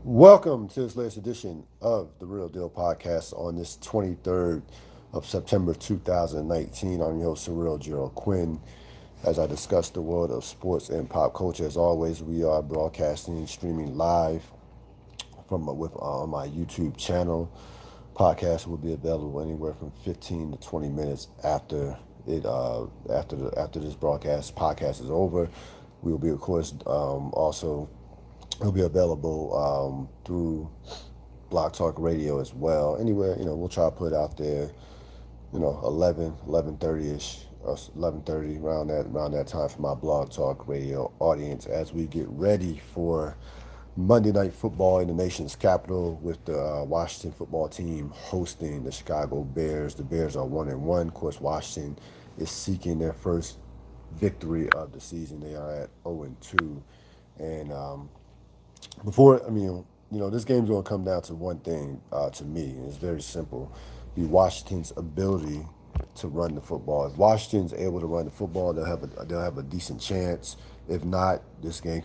Welcome to this latest edition of the Ril Dil Podcast on this 23rd of September 2019. I'm your host, Cyril Gerald-Quinn. As I discuss the world of sports and pop culture, as always, we are broadcasting and streaming live on my YouTube channel. Podcast will be available anywhere from 15 to 20 minutes after this broadcast podcast is over. We will be, of course, also it'll be available through Block Talk Radio as well. Anywhere, we'll try to put it out there, 11:30ish, 11:30 around that time for my Blog Talk Radio audience as we get ready for Monday Night Football in the nation's capital with the Washington football team hosting the Chicago Bears. The Bears are 1-1. Of course, Washington is seeking their first victory of the season. They are at 0-2, and this game's going to come down to one thing to me, and it's very simple: be Washington's ability to run the football. If Washington's able to run the football, they'll have a decent chance. If not, this game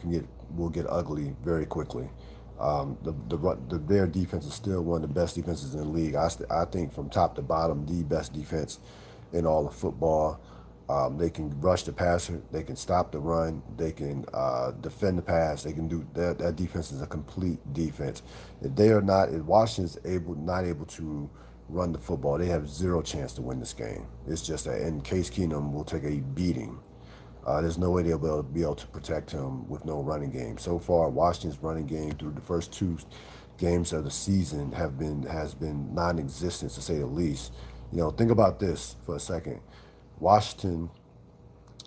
will get ugly very quickly. The Bear defense is still one of the best defenses in the league. I think from top to bottom, the best defense in all of football. They can rush the passer. They can stop the run. They can defend the pass. They can do that. That defense is a complete defense. If Washington's not able to run the football, they have zero chance to win this game. It's just that, and Case Keenum will take a beating. There's no way they'll be able to protect him with no running game. So far, Washington's running game through the first two games of the season has been non-existent, to say the least. Think about this for a second. Washington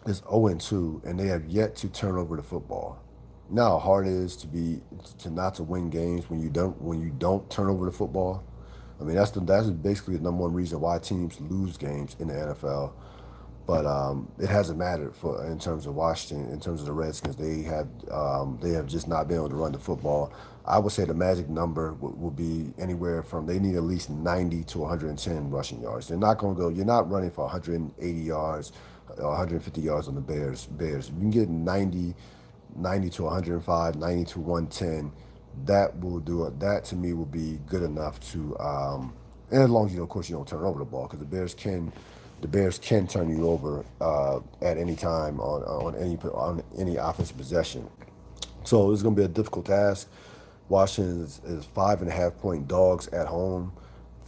is 0-2, and they have yet to turn over the football. You know how hard it is to not to win games when you don't turn over the football. I mean, that's basically the number one reason why teams lose games in the NFL. But it hasn't mattered in terms of Washington, in terms of the Redskins. They have just not been able to run the football. I would say the magic number will be anywhere from, they need at least 90 to 110 rushing yards. They're not going to go. You're not running for 180 yards, 150 yards on the Bears. If you can get 90 to 105, 90 to 110, that will do it. That to me will be good enough to, and as long as of course, you don't turn over the ball, because the Bears can turn you over at any time on any offensive possession. So it's going to be a difficult task. Washington is 5.5 point dogs at home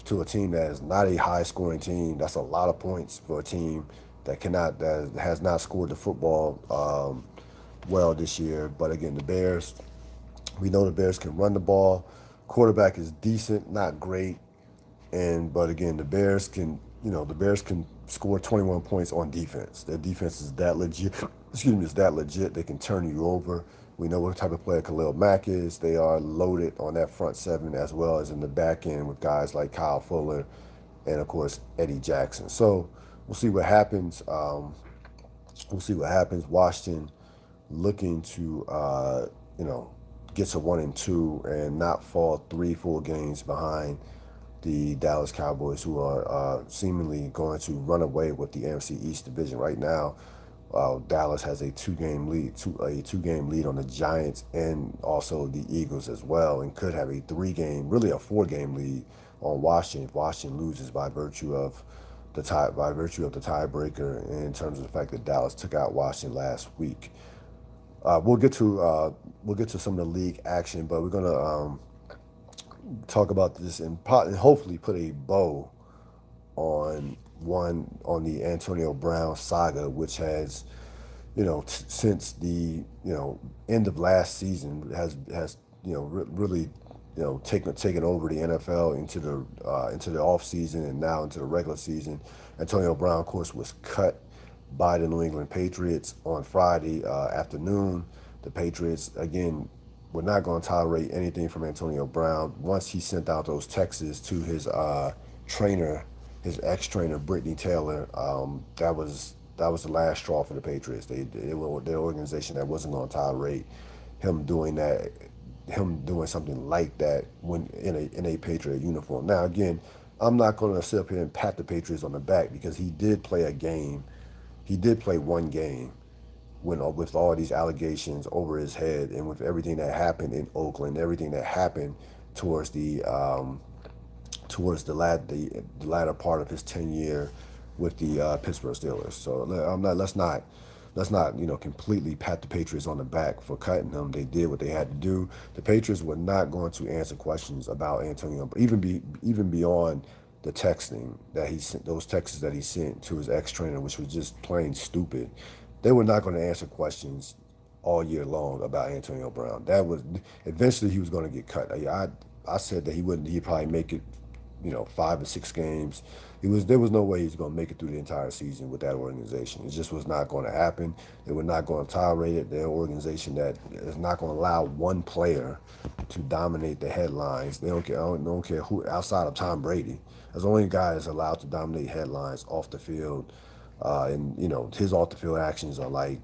to a team that is not a high scoring team. That's a lot of points for a team that has not scored the football well this year. But again, we know the Bears can run the ball. Quarterback is decent, not great. But again, the Bears can score 21 points on defense. Their defense is that legit. Excuse me, is that legit. They can turn you over. We know what type of player Khalil Mack is. They are loaded on that front seven as well as in the back end with guys like Kyle Fuller and of course Eddie Jackson. So we'll see what happens. Washington looking to get to 1-2 and not fall 3 full games behind the Dallas Cowboys, who are seemingly going to run away with the NFC East division right now. Dallas has a two-game lead on the Giants and also the Eagles as well, and could have really a 4-game lead on Washington if Washington loses by virtue of the tiebreaker, in terms of the fact that Dallas took out Washington last week. We'll get to some of the league action, but we're gonna talk about this and hopefully put a bow on the Antonio Brown saga, which has, since the end of last season has really taken over the NFL into the off season and now into the regular season. Antonio Brown, of course, was cut by the New England Patriots on Friday afternoon. The Patriots, again, we're not going to tolerate anything from Antonio Brown. Once he sent out those texts to his trainer, his ex-trainer Brittany Taylor, that was the last straw for the Patriots. They were their organization that wasn't going to tolerate him doing something like that when in a Patriot uniform. Now again, I'm not going to sit up here and pat the Patriots on the back, because he did play a game. He did play one game when with all these allegations over his head, and with everything that happened in Oakland, everything that happened towards the latter part of his tenure with the Pittsburgh Steelers. So let's not completely pat the Patriots on the back for cutting him. They did what they had to do. The Patriots were not going to answer questions about Antonio, even beyond the texting that he sent, those texts that he sent to his ex trainer, which was just plain stupid. They were not going to answer questions all year long about Antonio Brown. That was eventually he was going to get cut. I said that he wouldn't. He'd probably make it, 5 or 6 games. There was no way he was going to make it through the entire season with that organization. It just was not going to happen. They were not going to tolerate it. They're an organization that is not going to allow one player to dominate the headlines. They don't care who outside of Tom Brady. As the only guy that's allowed to dominate headlines off the field, and his off the field actions are like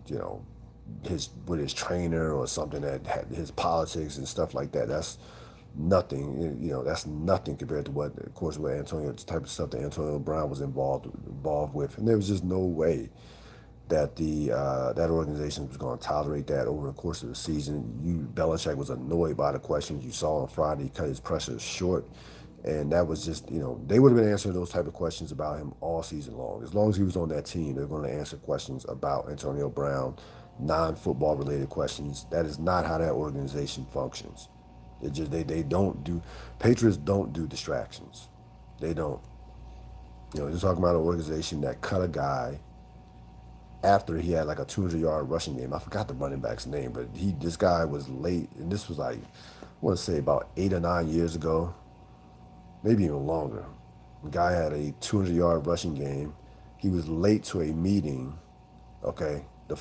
his with his trainer or something that had his politics and stuff like that. That's nothing. That's nothing compared to what, of course, what Antonio, the type of stuff that Antonio Brown was involved with, and there was just no way that that organization was going to tolerate that over the course of the season. Belichick was annoyed by the questions you saw on Friday. He cut his pressure short, and that was just they would have been answering those type of questions about him all season long. As long as he was on that team, they're going to answer questions about Antonio Brown, non-football related questions. That is not how that organization functions. They don't do Patriots don't do distractions. They don't. You're talking about an organization that cut a guy after he had like a 200-yard rushing game. I forgot the running back's name, but this guy was late, and this was like, I want to say about 8 or 9 years ago, maybe even longer. The guy had a 200-yard rushing game. He was late to a meeting. Okay, he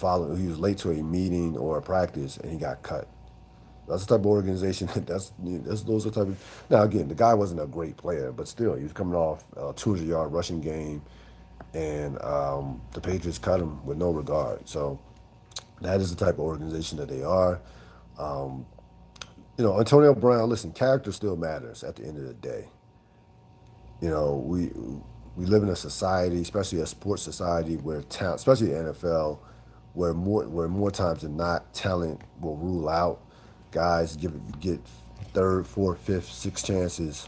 was late to a meeting or a practice, and he got cut. That's the type of organization. That's those are the type of. Now again, the guy wasn't a great player, but still, he was coming off a 200-yard rushing game, and the Patriots cut him with no regard. So that is the type of organization that they are. Antonio Brown. Listen, character still matters at the end of the day. We live in a society, especially a sports society, where talent, especially the NFL, where more times than not, talent will rule out guys. Get third, fourth, fifth, sixth chances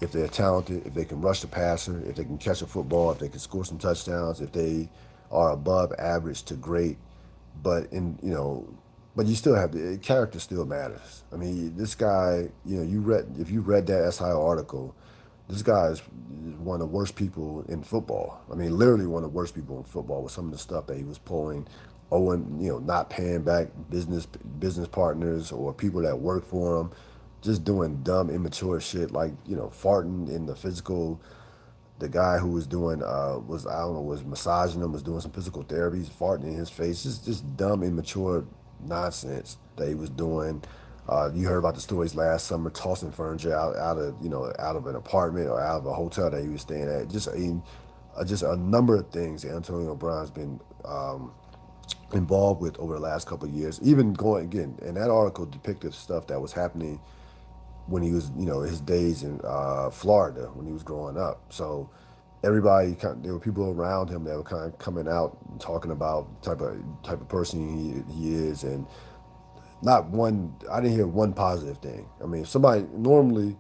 if they're talented, if they can rush the passer, if they can catch a football, if they can score some touchdowns, if they are above average to great. But you still have character still matters. I mean, this guy, if you read that SI article, this guy is one of the worst people in football. I mean, literally one of the worst people in football with some of the stuff that he was pulling, owing, not paying back business partners or people that work for him, just doing dumb, immature shit like farting in the physical. The guy who was doing was massaging him, was doing some physical therapy, he's farting in his face. Just dumb, immature nonsense that he was doing. You heard about the stories last summer, tossing furniture out of an apartment or out of a hotel that he was staying at. Just a number of things that Antonio Brown's been involved with over the last couple of years. Even going again, and that article depicted stuff that was happening when he was, his days in Florida when he was growing up. So there were people around him that were kind of coming out and talking about the type of person he is, and I didn't hear one positive thing. I mean, if somebody normally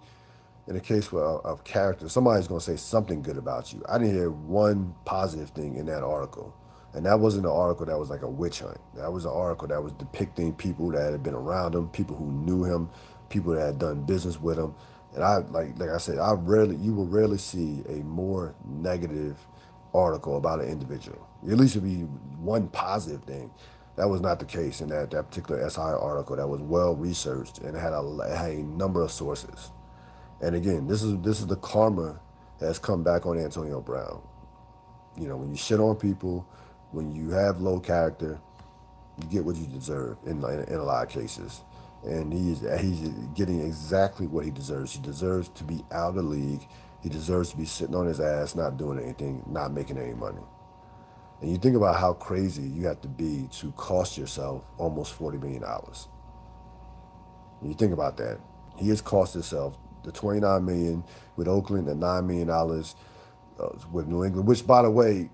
in a case of character, somebody's going to say something good about you. I didn't hear one positive thing in that article. And that wasn't an article that was like a witch hunt. That was an article that was depicting people that had been around him, people who knew him, people that had done business with him. And like I said, you will rarely see a more negative article about an individual. At least it'd be one positive thing. That was not the case in that particular SI article. That was well researched and it had a number of sources. And again, this is the karma that has come back on Antonio Brown. When you shit on people, when you have low character, you get what you deserve in a lot of cases. And he's getting exactly what he deserves. He deserves to be out of the league. He deserves to be sitting on his ass, not doing anything, not making any money. And you think about how crazy you have to be to cost yourself almost $40 million. And you think about that. He has cost himself the $29 million with Oakland, the $9 million with New England, which, by the way,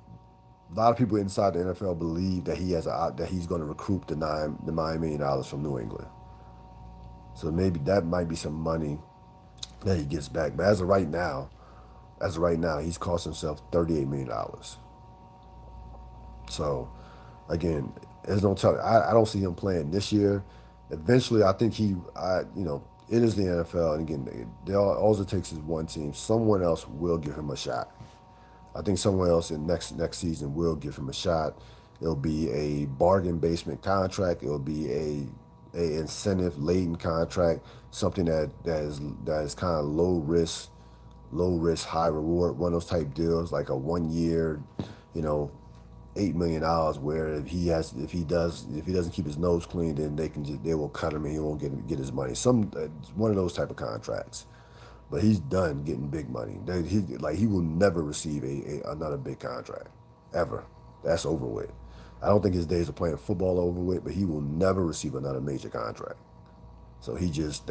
A lot of people inside the NFL believe that that he's going to recoup the $9 million from New England. So maybe that might be some money that he gets back. But as of right now, he's cost himself $38 million. So again, there's no telling. I don't see him playing this year. Eventually, I think it is the NFL, and again, all it takes is one team. Someone else will give him a shot. I think someone else in next season will give him a shot. It'll be a bargain basement contract. It'll be a incentive laden contract, something that is kind of low risk, high reward. One of those type deals, like a 1 year, you know, $8 million. Where if he doesn't keep his nose clean, then they will cut him and he won't get his money. One of those type of contracts. But he's done getting big money. He will never receive another big contract, ever. That's over with. I don't think his days of playing football are over with, but he will never receive another major contract. So he just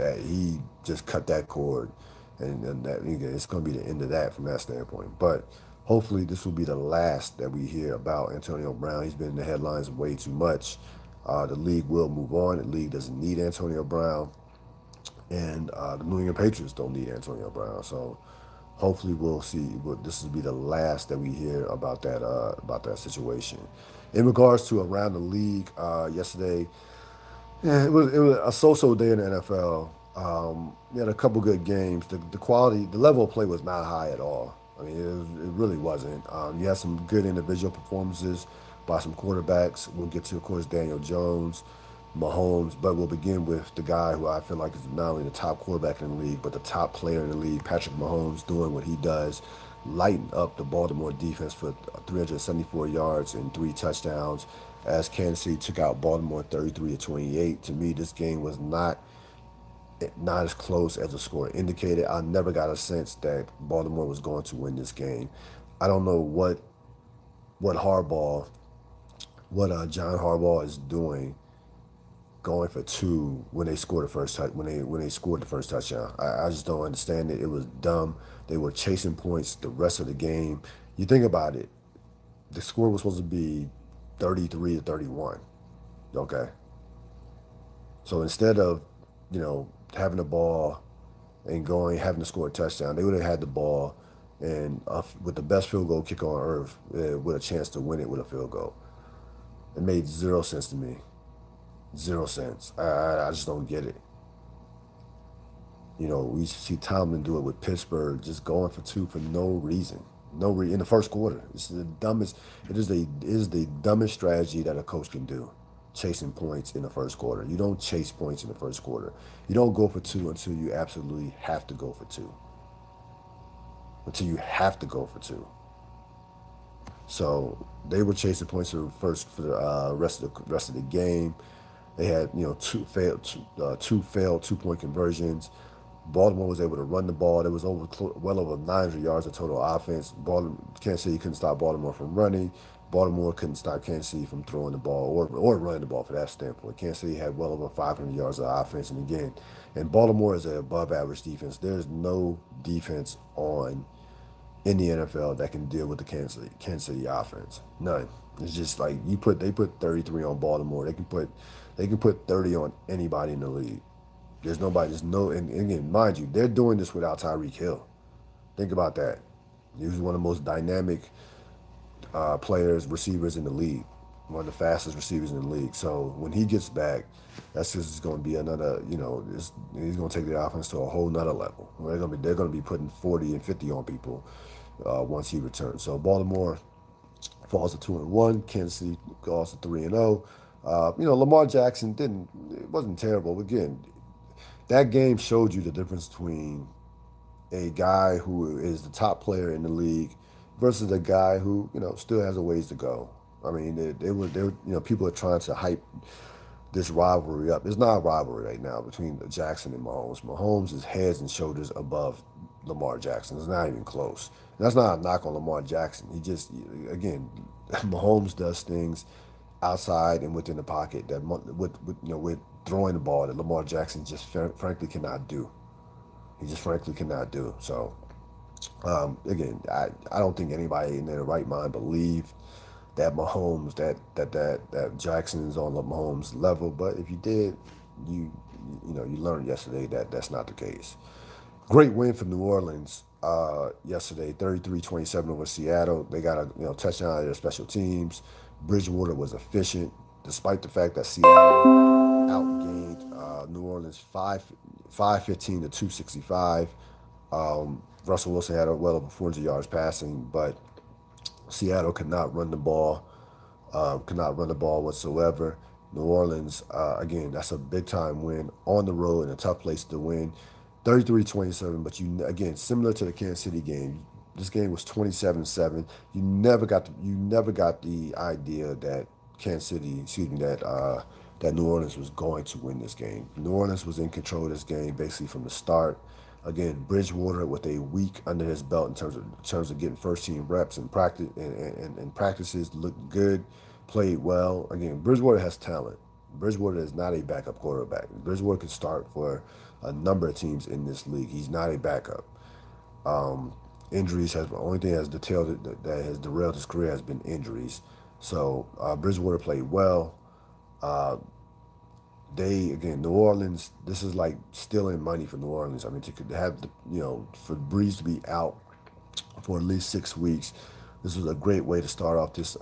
cut that cord, and that it's going to be the end of that from that standpoint. But hopefully this will be the last that we hear about Antonio Brown. He's been in the headlines way too much. The league will move on. The league doesn't need Antonio Brown. And the New England Patriots don't need Antonio Brown. So hopefully we'll see. This will be the last that we hear about that situation. In regards to around the league, yesterday, yeah, it was a so-so day in the NFL. We had a couple good games. The quality, the level of play was not high at all. I mean, it really wasn't. You had some good individual performances by some quarterbacks. We'll get to, of course, Daniel Jones, Mahomes, but we'll begin with the guy who I feel like is not only the top quarterback in the league, but the top player in the league, Patrick Mahomes, doing what he does, lighting up the Baltimore defense for 374 yards and 3 touchdowns as Kansas City took out Baltimore 33-28. To me, this game was not as close as the score indicated. I never got a sense that Baltimore was going to win this game. I don't know what John Harbaugh is doing, going for two when they scored when they scored the first touchdown. I just don't understand it. It was dumb. They were chasing points the rest of the game. You think about it, the score was supposed to be 33-31. Okay. So instead of, having the ball and having to score a touchdown, they would have had the ball and with the best field goal kicker on earth, with a chance to win it with a field goal. It made zero sense to me. 0 cents. I just don't get it. We used to see Tomlin do it with Pittsburgh, just going for two for no reason. In the first quarter. It is the dumbest strategy that a coach can do. Chasing points in the first quarter. You don't chase points in the first quarter. You don't go for two until you absolutely have to go for two. Until you have to go for two. So they were chasing points for the rest of the game. They had two failed 2-point conversions. Baltimore was able to run the ball. There was well over 900 yards of total offense. Kansas City couldn't stop Baltimore from running. Baltimore couldn't stop Kansas City from throwing the ball or running the ball for that standpoint. Kansas City had well over 500 yards of offense. And Baltimore is an above average defense. There's no defense in the NFL that can deal with the Kansas City offense. None. It's just like they put 33 on Baltimore. They can put 30 on anybody in the league. And again, mind you, they're doing this without Tyreek Hill. Think about that. He was one of the most dynamic receivers in the league, one of the fastest receivers in the league. So when he gets back, that's just going to be another, he's going to take the offense to a whole nother level. They're going to be putting 40 and 50 on people once he returns. So Baltimore falls to 2-1. Kansas City falls to 3-0. Lamar Jackson it wasn't terrible. Again, that game showed you the difference between a guy who is the top player in the league versus a guy who, still has a ways to go. I mean, people are trying to hype this rivalry up. It's not a rivalry right now between Jackson and Mahomes. Mahomes is heads and shoulders above Lamar Jackson. It's not even close. And that's not a knock on Lamar Jackson. Again, Mahomes does things outside and within the pocket that with throwing the ball that Lamar Jackson just frankly cannot do. He just frankly cannot do. So again, I don't think anybody in their right mind believed that Mahomes, that Jackson's on the Mahomes level. But if you did, you you learned yesterday that that's not the case. Great win for New Orleans yesterday, 33-27 over Seattle. They got a touchdown out of their special teams. Bridgewater was efficient, despite the fact that Seattle outgained New Orleans 515 to 265. Russell Wilson had well over 400 yards passing, but Seattle could not run the ball whatsoever. New Orleans, again, that's a big time win on the road in a tough place to win. 33-27, but again, similar to the Kansas City game, this game was 27-7. You never got the idea that Kansas City, excuse me, that New Orleans was going to win this game. New Orleans was in control of this game basically from the start. Again, Bridgewater with a week under his belt in terms of getting first team reps and practice and practices looked good, played well. Again, Bridgewater has talent. Bridgewater is not a backup quarterback. Bridgewater can start for a number of teams in this league. He's not a backup. Injuries has the only thing that has derailed his career has been injuries. So Bridgewater played well. New Orleans, this is like stealing money for New Orleans. I mean, to have for Breeze to be out for at least 6 weeks, this was a great way to start off this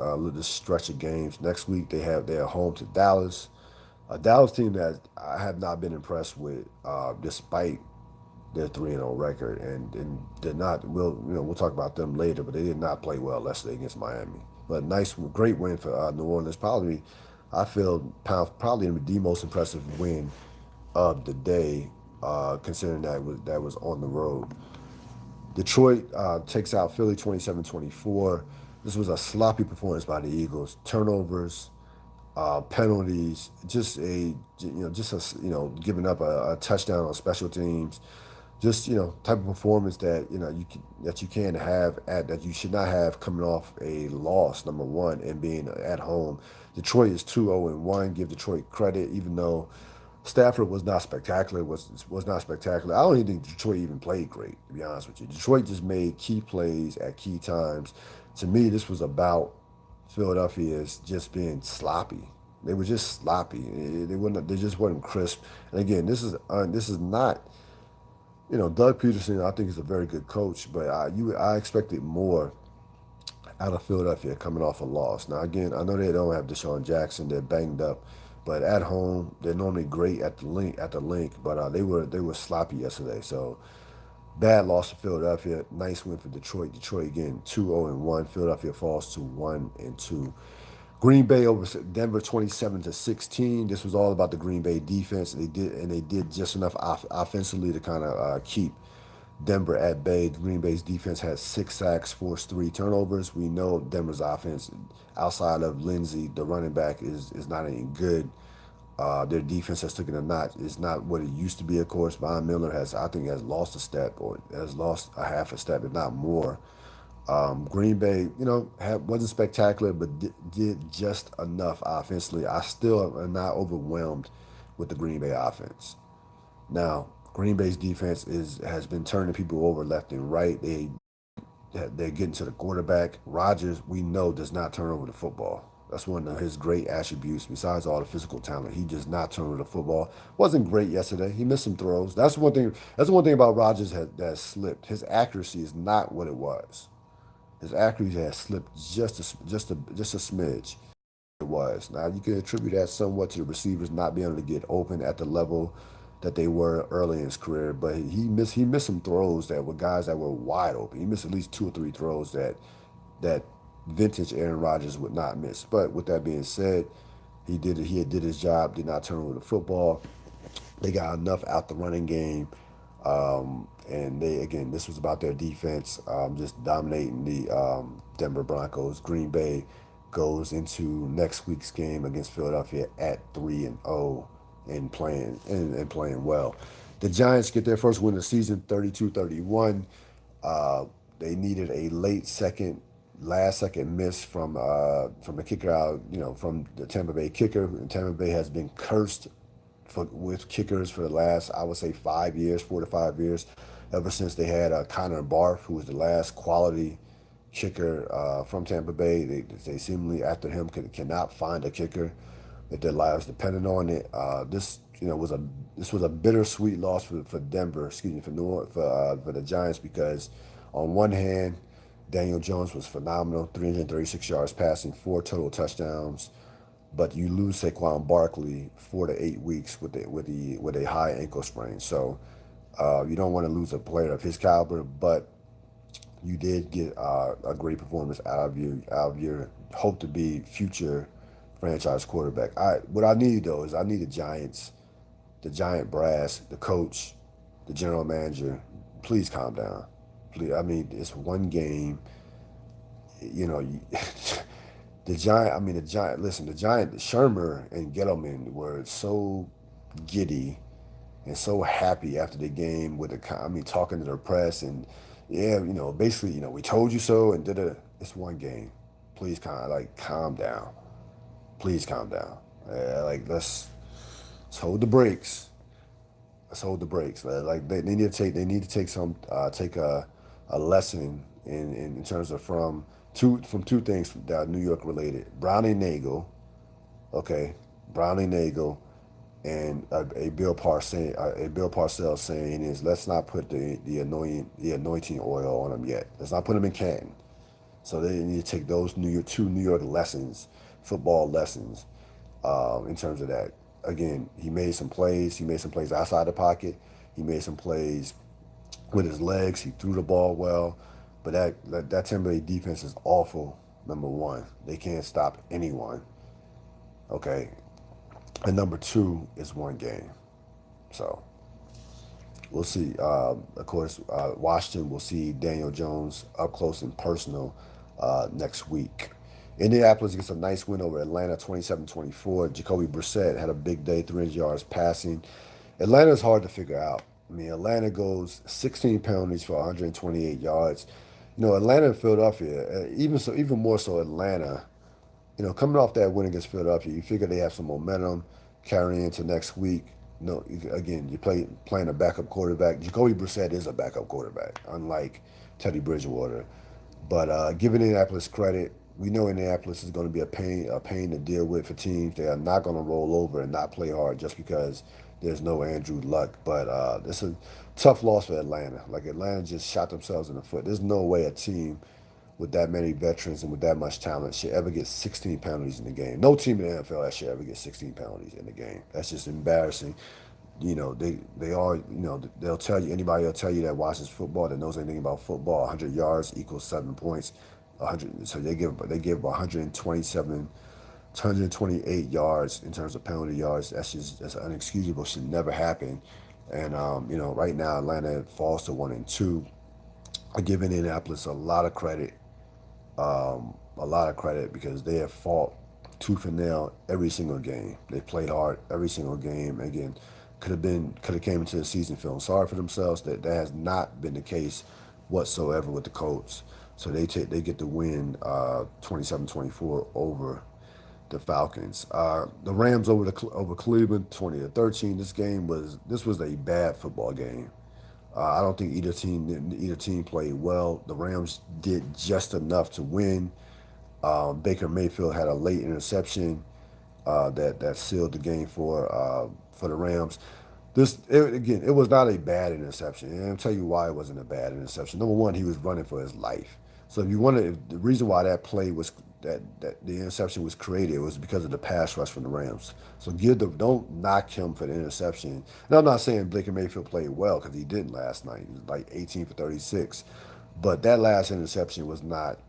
stretch of games. Next week they're home to Dallas, a Dallas team that I have not been impressed with, despite their 3-0 record, and did not. We'll talk about them later, but they did not play well yesterday against Miami. But great win for New Orleans. Probably, I feel probably the most impressive win of the day, considering that was on the road. Detroit takes out Philly 27-24. This was a sloppy performance by the Eagles. Turnovers, penalties, giving up a touchdown on special teams. Just type of performance that you can have that you should not have coming off a loss, number one, and being at home. Detroit is 2-0-1. Give Detroit credit, even though Stafford was not spectacular. Was not spectacular. I don't even think Detroit even played great, to be honest with you. Detroit just made key plays at key times. To me, this was about Philadelphia's just being sloppy. They were just sloppy. They just weren't crisp. And again, this is not. Doug Peterson, I think, is a very good coach, but I expected more out of Philadelphia coming off a loss. Now, again, I know they don't have Deshaun Jackson; they're banged up, but at home they're normally great at the link. But they were sloppy yesterday. So bad loss to Philadelphia. Nice win for Detroit. Detroit again 2-0-1. Philadelphia falls to 1-2. Green Bay over Denver 27-16. This was all about the Green Bay defense. They did just enough offensively to kind of keep Denver at bay. Green Bay's defense had 6 sacks, forced 3 turnovers. We know Denver's offense, outside of Lindsey, the running back, is not any good. Their defense has taken a notch. It's not what it used to be, of course. Von Miller has lost a step, or has lost a half a step, if not more. Green Bay, wasn't spectacular, but did just enough offensively. I still am not overwhelmed with the Green Bay offense. Now, Green Bay's defense has been turning people over left and right. They're getting to the quarterback. Rodgers, we know, does not turn over the football. That's one of his great attributes. Besides all the physical talent, he does not turn over the football. Wasn't great yesterday. He missed some throws. That's one thing. That's one thing about Rodgers that slipped. His accuracy is not what it was. His accuracy has slipped just a smidge. It was. Now you can attribute that somewhat to the receivers not being able to get open at the level that they were early in his career, but he missed some throws that were guys that were wide open. He missed at least 2 or 3 throws that vintage Aaron Rodgers would not miss. But with that being said, he did his job. Did not turn over the football. They got enough out the running game. And this was about their defense, just dominating the Denver Broncos. Green Bay goes into next week's game against Philadelphia at 3-0 and playing well. The Giants get their first win of the season, 32-31. They needed a last second miss from the kicker out, from the Tampa Bay kicker. And Tampa Bay has been cursed with kickers for the last, I would say, 4 to 5 years, ever since they had Connor Barth, who was the last quality kicker from Tampa Bay. They seemingly after him cannot find a kicker that their lives depended on it. This was a bittersweet loss for Denver. Excuse me, for the Giants, because on one hand, Daniel Jones was phenomenal, 336 yards passing, 4 total touchdowns. But you lose Saquon Barkley 4 to 8 weeks with a high ankle sprain. So you don't want to lose a player of his caliber, but you did get a great performance out of your hope to be future franchise quarterback. What I need though is I need the Giant brass, the coach, the general manager. Please calm down. Please, I mean it's one game. You know, the Giant. I mean the Giant. Listen, the Giant, Shermer and Gettleman were so giddy and so happy after the game talking to the press and yeah, basically, we told you so and did it. It's one game. Please calm down. Please calm down. Let's hold the brakes. Let's hold the brakes. Like they need to take a lesson in terms of from two things that are New York related. Brownie Nagel, okay, Brownie Nagel and a Bill Parcells saying is let's not put the anointing oil on them yet. Let's not put them in Canton. So they need to take those two New York lessons, football lessons, in terms of that. Again, he made some plays. He made some plays outside the pocket. He made some plays with his legs. He threw the ball well. But that Tampa Bay defense is awful. Number one, they can't stop anyone. Okay, and number two is one game. So we'll see. Of course, Washington will see Daniel Jones up close and personal next week. Indianapolis gets a nice win over Atlanta, 27-24. Jacoby Brissett had a big day, 300 yards passing. Atlanta's hard to figure out. I mean, Atlanta goes 16 penalties for 128 yards. Atlanta and Philadelphia, even more so Atlanta, coming off that win against Philadelphia, you figure they have some momentum carrying into next week. No, again, playing a backup quarterback. Jacoby Brissett is a backup quarterback, unlike Teddy Bridgewater. But giving Indianapolis credit, we know Indianapolis is going to be a pain to deal with for teams. They are not going to roll over and not play hard just because there's no Andrew Luck. But it's a tough loss for Atlanta. Like Atlanta just shot themselves in the foot. There's no way a team with that many veterans and with that much talent should ever get 16 penalties in the game. No team in the NFL that should ever get 16 penalties in the game. That's just embarrassing. They are, they'll tell you, anybody will tell you that watches football, that knows anything about football, 100 yards equals 7 points. 100, so they give 127, 128 yards in terms of penalty yards. That's unexcusable. Should never happen. And right now Atlanta falls to 1-2. I give Indianapolis a lot of credit because they have fought tooth and nail every single game. They played hard every single game. Again, could have came into the season feeling sorry for themselves. That has not been the case whatsoever with the Colts. So they get the win 27-24 over the Falcons. The Rams over Cleveland 20-13. This was a bad football game. I don't think either team played well. The Rams did just enough to win. Baker Mayfield had a late interception that sealed the game for the Rams. It was not a bad interception, and I'll tell you why it wasn't a bad interception. Number one, he was running for his life. So the reason why that play was that the interception was created was because of the pass rush from the Rams. So don't knock him for the interception. And I'm not saying Baker Mayfield played well because he didn't last night. He was like 18 for 36, but that last interception was not.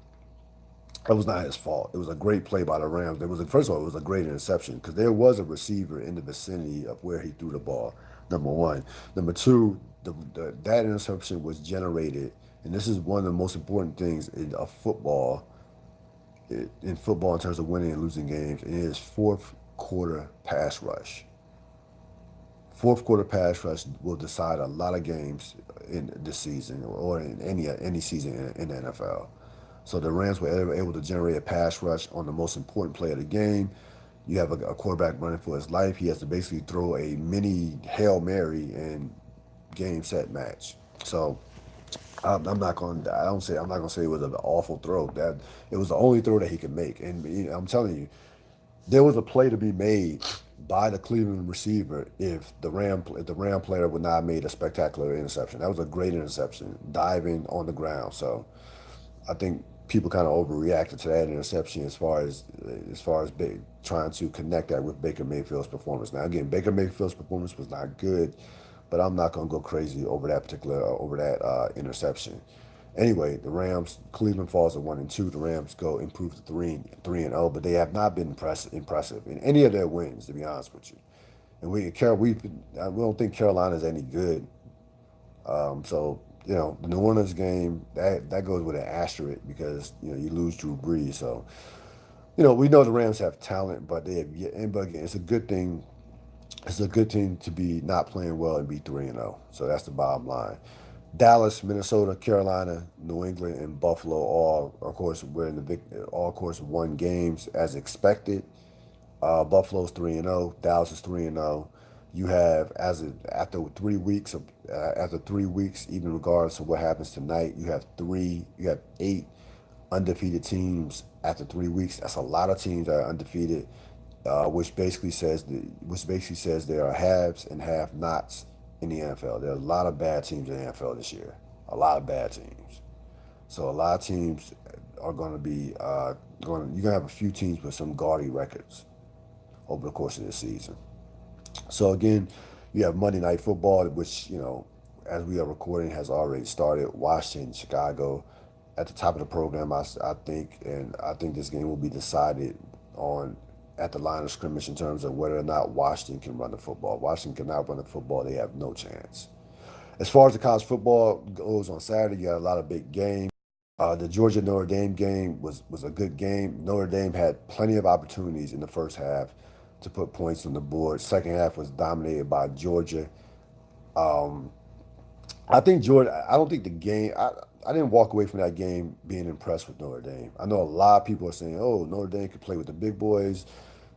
That was not his fault. It was a great play by the Rams. First of all, it was a great interception because there was a receiver in the vicinity of where he threw the ball. Number one. Number two, that interception was generated, and this is one of the most important things in football. In football, in terms of winning and losing games, it is fourth quarter pass rush. Fourth quarter pass rush will decide a lot of games in this season or in any season in the NFL. So the Rams were able to generate a pass rush on the most important play of the game. You have a quarterback running for his life. He has to basically throw a mini Hail Mary and game, set, match. So I'm not going. I don't say. I'm not going to say it was an awful throw. That it was the only throw that he could make. And I'm telling you, there was a play to be made by the Cleveland receiver if the Ram player would not have made a spectacular interception. That was a great interception, diving on the ground. So I think people kind of overreacted to that interception as far as trying to connect that with Baker Mayfield's performance. Now again, Baker Mayfield's performance was not good, but I'm not gonna go crazy over that interception. Anyway, the Rams, Cleveland falls to 1-2. The Rams go improve to 3-0, but they have not been impressive in any of their wins, to be honest with you. And we don't think Carolina's any good. So the New Orleans game that goes with an asterisk because you lose Drew Brees. So we know the Rams have talent, but they have yet. And but again, it's a good thing. It's a good thing to be not playing well and be 3-0. So that's the bottom line. Dallas, Minnesota, Carolina, New England, and Buffalo all, of course, all, of course, won games as expected. Buffalo's 3-0. Dallas is 3-0. You have after 3 weeks, even regardless of what happens tonight, you have 8 undefeated teams after 3 weeks. That's a lot of teams that are undefeated, which basically says there are haves and have-nots in the NFL. There are a lot of bad teams in the NFL this year. A lot of bad teams. So a lot of teams are going to be going. You're going to have a few teams with some gaudy records over the course of this season. So again, you have Monday Night Football, which as we are recording, has already started. Washington, Chicago, at the top of the program, I think this game will be decided on at the line of scrimmage in terms of whether or not Washington can run the football. Washington cannot run the football; they have no chance. As far as the college football goes on Saturday, you got a lot of big games. The Georgia Notre Dame game was a good game. Notre Dame had plenty of opportunities in the first half to put points on the board. Second half was dominated by Georgia. Um, I think Georgia. I don't think the game. I didn't walk away from that game being impressed with Notre Dame. I know a lot of people are saying, "Oh, Notre Dame can play with the big boys."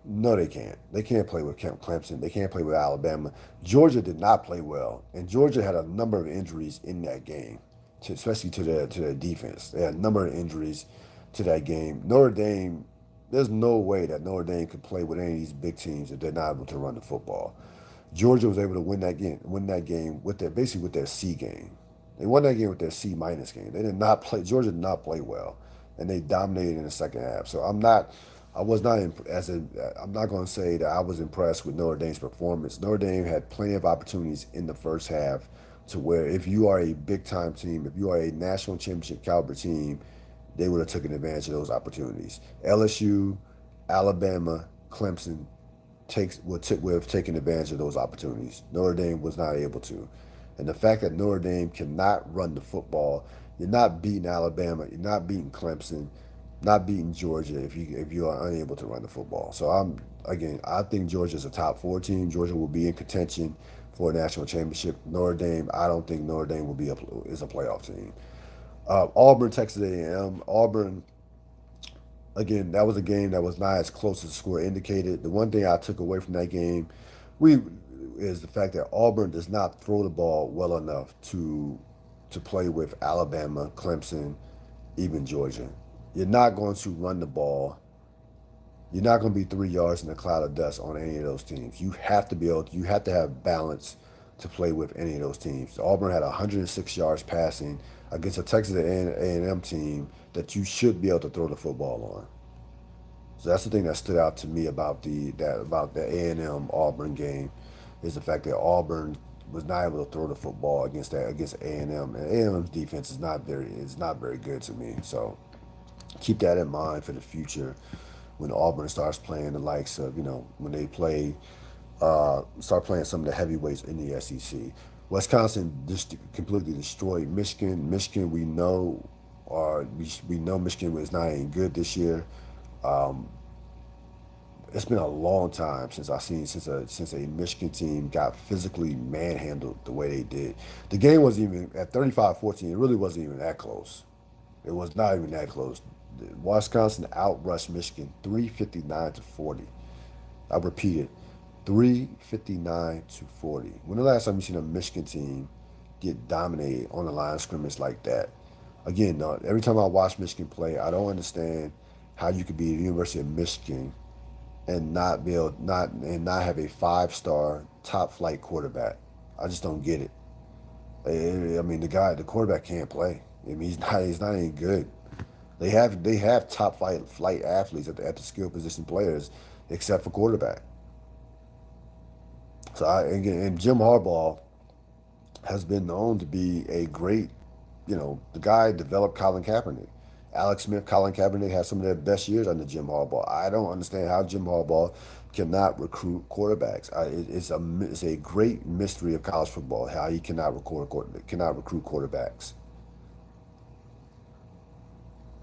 No, they can't. They can't play with Clemson. They can't play with Alabama. Georgia did not play well, and Georgia had a number of injuries in that game, especially to their defense. They had a number of injuries to that game. Notre Dame, there's no way that Notre Dame could play with any of these big teams if they're not able to run the football. Georgia was able to win that game with their C game. They won that game with their C minus game. They did not play. Georgia did not play well, and they dominated in the second half. So I was not I'm not going to say that I was impressed with Notre Dame's performance. Notre Dame had plenty of opportunities in the first half to where if you are a big time team, if you are a national championship caliber team, they would have taken advantage of those opportunities. LSU, Alabama, Clemson would have taken advantage of those opportunities. Notre Dame was not able to. And the fact that Notre Dame cannot run the football, you're not beating Alabama, you're not beating Clemson, not beating Georgia if you are unable to run the football. So I think Georgia's a top four team. Georgia will be in contention for a national championship. Notre Dame, I don't think Notre Dame is a playoff team. Auburn, Texas A&M. Auburn, again, that was a game that was not as close as the score indicated. The one thing I took away from that game, we is the fact that Auburn does not throw the ball well enough to play with Alabama, Clemson, even Georgia. You're not going to run the ball. You're not going to be 3 yards in a cloud of dust on any of those teams. You have to have balance to play with any of those teams. Auburn had 106 yards passing against a Texas A&M team that you should be able to throw the football on. So that's the thing that stood out to me about the A&M Auburn game is the fact that Auburn was not able to throw the football against A&M, and A&M's defense is not very good to me. So keep that in mind for the future when Auburn starts playing the likes of when they start playing some of the heavyweights in the SEC. Wisconsin just completely destroyed Michigan. Michigan, we know Michigan was not any good this year. Um, it's been a long time since a Michigan team got physically manhandled the way they did. The game wasn't even at 35-14. It really wasn't even that close. It was not even that close. Wisconsin outrushed Michigan 359-40. I repeat it, 359-40. When the last time you seen a Michigan team get dominated on the line of scrimmage like that. Again, no, every time I watch Michigan play, I don't understand how you could be at the University of Michigan and not have a 5-star top flight quarterback. I just don't get it. I mean, the quarterback can't play. I mean, he's not any good. They have top flight athletes at the skill position players, except for quarterback. So and Jim Harbaugh has been known to be a great, the guy developed Colin Kaepernick. Alex Smith, Colin Kaepernick had some of their best years under Jim Harbaugh. I don't understand how Jim Harbaugh cannot recruit quarterbacks. It's a great mystery of college football how he cannot recruit quarterbacks.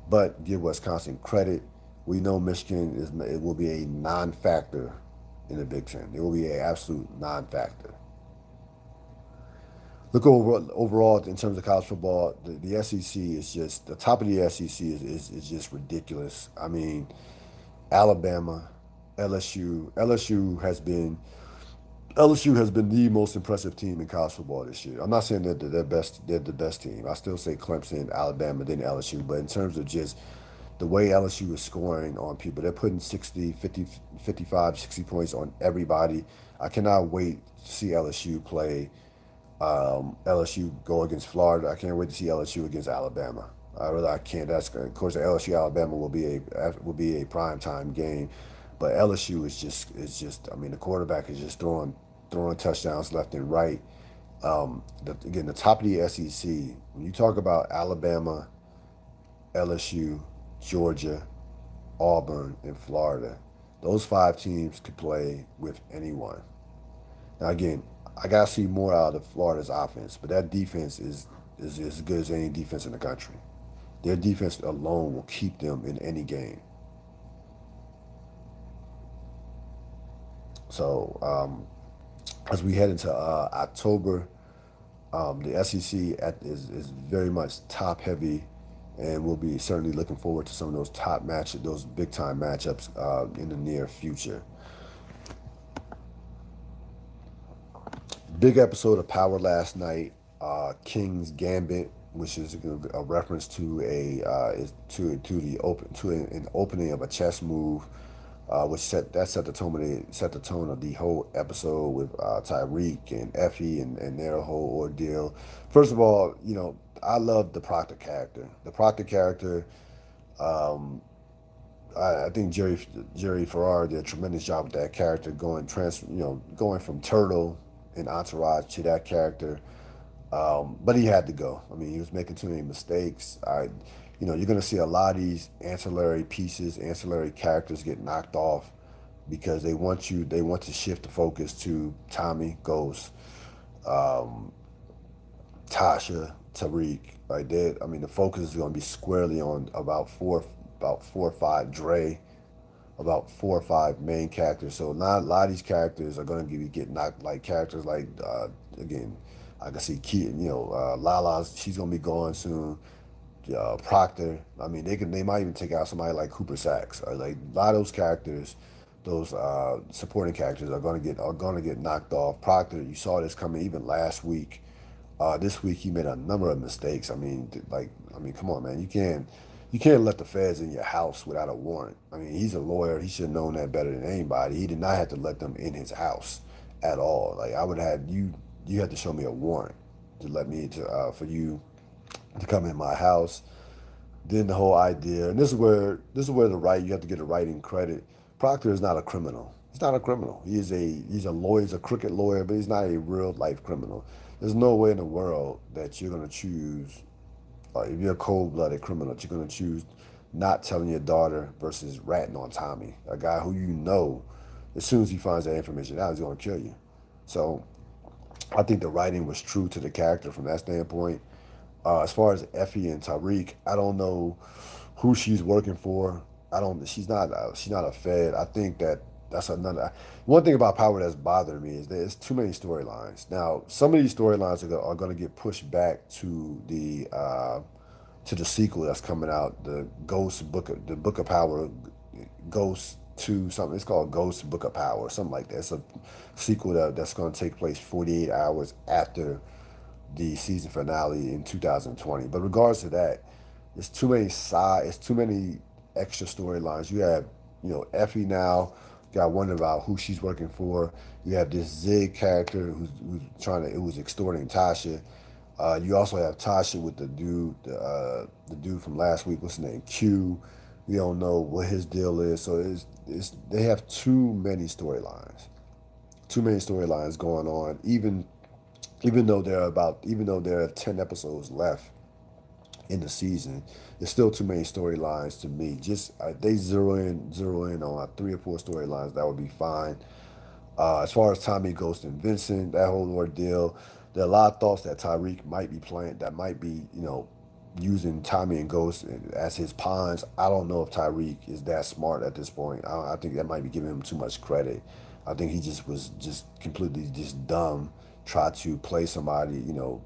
But give Wisconsin credit. We know Michigan it will be a non-factor in the Big Ten. It will be an absolute non-factor. Look overall in terms of college football, the SEC is just the top of the SEC is just ridiculous. I mean, Alabama, LSU has been the most impressive team in college football this year. I'm not saying that they're the best team. I still say Clemson, Alabama, then LSU. But in terms of just the way LSU is scoring on people, they're putting 60, 50, 55, 60 points on everybody. I cannot wait to see LSU play LSU go against Florida. I can't wait to see LSU against Alabama. I can't. Of course the LSU Alabama will be a prime time game, but LSU is just. I mean, the quarterback is just throwing touchdowns left and right. Again, the top of the SEC. When you talk about Alabama, LSU, Georgia, Auburn, and Florida, those 5 teams could play with anyone. Now again, I gotta see more out of Florida's offense, but that defense is as good as any defense in the country. Their defense alone will keep them in any game. So as we head into October, the SEC is very much top heavy, and we'll be certainly looking forward to some of those big time matchups in the near future. Big episode of Power last night. King's Gambit, which is a reference to an opening of a chess move, which set the tone of the whole episode with Tyreek and Effie and their whole ordeal. First of all, I love the Proctor character. The Proctor character. I think Jerry Ferrara did a tremendous job with that character, going from Turtle in Entourage to that character. But he had to go. I mean, he was making too many mistakes. You're going to see a lot of these ancillary characters get knocked off because they want to shift the focus to Tommy, Ghost, Tasha, Tariq. Like that. I mean, the focus is going to be squarely on about four or five Dre, about 4 or 5 main characters. So not a lot of these characters are going to get knocked, like characters like again, I can see Keaton, Lala, she's going to be gone soon. Proctor. I mean, they might even take out somebody like Cooper Sacks. Or like a lot of those characters, those supporting characters are gonna get knocked off. Proctor, you saw this coming even last week. This week he made a number of mistakes. Come on, man. You can't let the feds in your house without a warrant. I mean, he's a lawyer. He should have known that better than anybody. He did not have to let them in his house at all. Like I would have you. You had to show me a warrant to let me for you to come in my house. Then the whole idea, and this is where you have to get the writing credit. Proctor is not a criminal. He's not a criminal. He's a lawyer. He's a crooked lawyer, but he's not a real life criminal. There's no way in the world that you're gonna choose, if you're a cold blooded criminal, that you're gonna choose not telling your daughter versus ratting on Tommy, a guy who as soon as he finds that information out, he's gonna kill you. So I think the writing was true to the character from that standpoint. As far as Effie and Tariq, I don't know who she's working for. I don't. She's not a Fed. I think that's another. One thing about Power that's bothering me is there's too many storylines. Now, some of these storylines are going to get pushed back to the sequel that's coming out, the Book of Power, Ghost to something. It's called Ghost Book of Power, something like that. It's a sequel that's going to take place 48 hours after the season finale in 2020. But regards to that, it's too many extra storylines. You have, Effie now, got wondering about who she's working for. You have this Zig character who's extorting Tasha. You also have Tasha with the dude from last week. What's his name? Q. We don't know what his deal is. So they have too many storylines going on. Even though there are 10 episodes left in the season, there's still too many storylines to me. Just they zero in on like 3 or 4 storylines. That would be fine. As far as Tommy, Ghost, and Vincent, that whole ordeal, there are a lot of thoughts that Tyreek might be playing, that might be, using Tommy and Ghost as his pawns. I don't know if Tyreek is that smart at this point. I think that might be giving him too much credit. I think he just was just completely just dumb. Try to play somebody,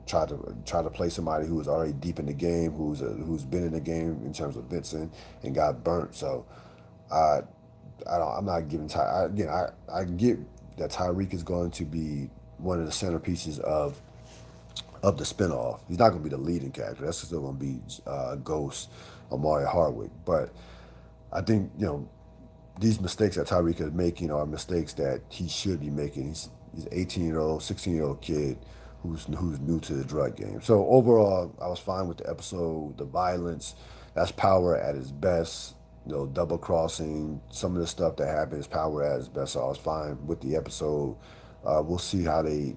try to play somebody who is already deep in the game, who's been in the game in terms of Vincent and got burnt. So I I don't. I'm not giving Ty. Again, I get that Tyreek is going to be one of the centerpieces of the spinoff. He's not going to be the leading character. That's still going to be Ghost or Mario Hardwick. But I think these mistakes that Tyreek is making are mistakes that he should be making. He's an 18-year-old, 16-year-old kid who's new to the drug game. So overall, I was fine with the episode. The violence, that's Power at its best. Double crossing, some of the stuff that happens, Power at its best. So I was fine with the episode. We'll see how they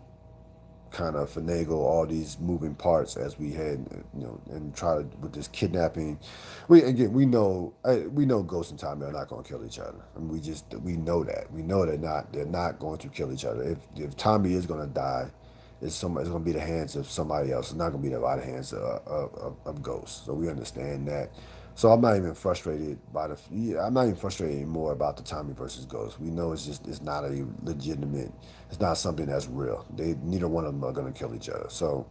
kind of finagle all these moving parts as we head, and try to with this kidnapping. We know Ghost and Tommy are not going to kill each other. I mean, we know that. We know they're not going to kill each other. If Tommy is going to die, it's going to be the hands of somebody else. It's not going to be by the hands of Ghost. So we understand that. So I'm not even frustrated I'm not even frustrated anymore about the Tommy versus Ghost. We know it's not a legitimate. It's not something that's real. Neither one of them are gonna kill each other. So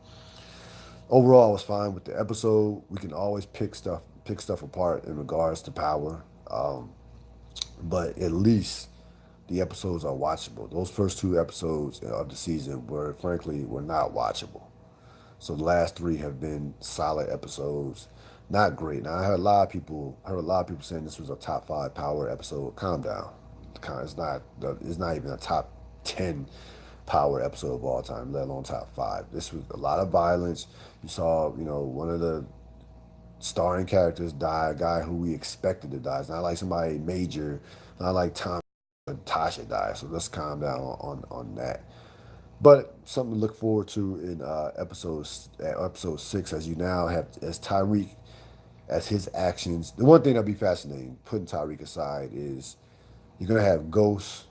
overall, I was fine with the episode. We can always pick stuff apart in regards to Power, but at least the episodes are watchable. Those first 2 episodes of the season were not watchable. So the last 3 have been solid episodes. Not great. Now I heard a lot of people saying this was a top 5 Power episode. Calm down. It's not even a top 10 Power episode of all time, let alone top 5. This was a lot of violence. You saw, one of the starring characters die, a guy who we expected to die. It's not like somebody major, not like Tom and Tasha died. So let's calm down on that. But something to look forward to in episode 6, as you now have as Tyreek, as his actions. The one thing that'll be fascinating, putting Tyreek aside, is you're gonna have Ghost,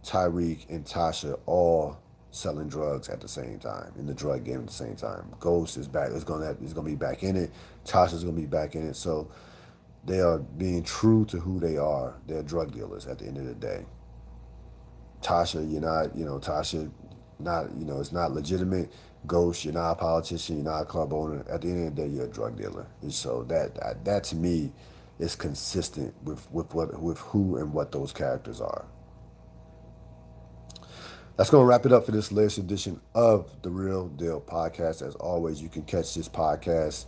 Tyreek, and Tasha all selling drugs at the same time in the drug game at the same time. Ghost is back. Is gonna be back in it. Tasha's gonna be back in it. So they are being true to who they are. They're drug dealers at the end of the day. Tasha, Tasha, not, it's not legitimate. Ghost, you're not a politician, you're not a club owner. At the end of the day, you're a drug dealer. And so that to me is consistent with who and what those characters are. That's going to wrap it up for this latest edition of the Ril Dil Podcast. As always, you can catch this podcast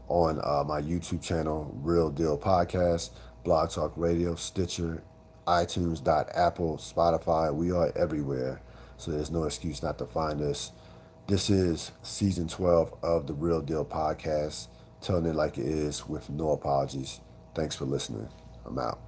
on my YouTube channel, Ril Dil Podcast, Blog Talk Radio, Stitcher, iTunes, Apple, Spotify. We are everywhere, so there's no excuse not to find us. This is season 12 of the Ril Dil Podcast, telling it like it is with no apologies. Thanks for listening. I'm out.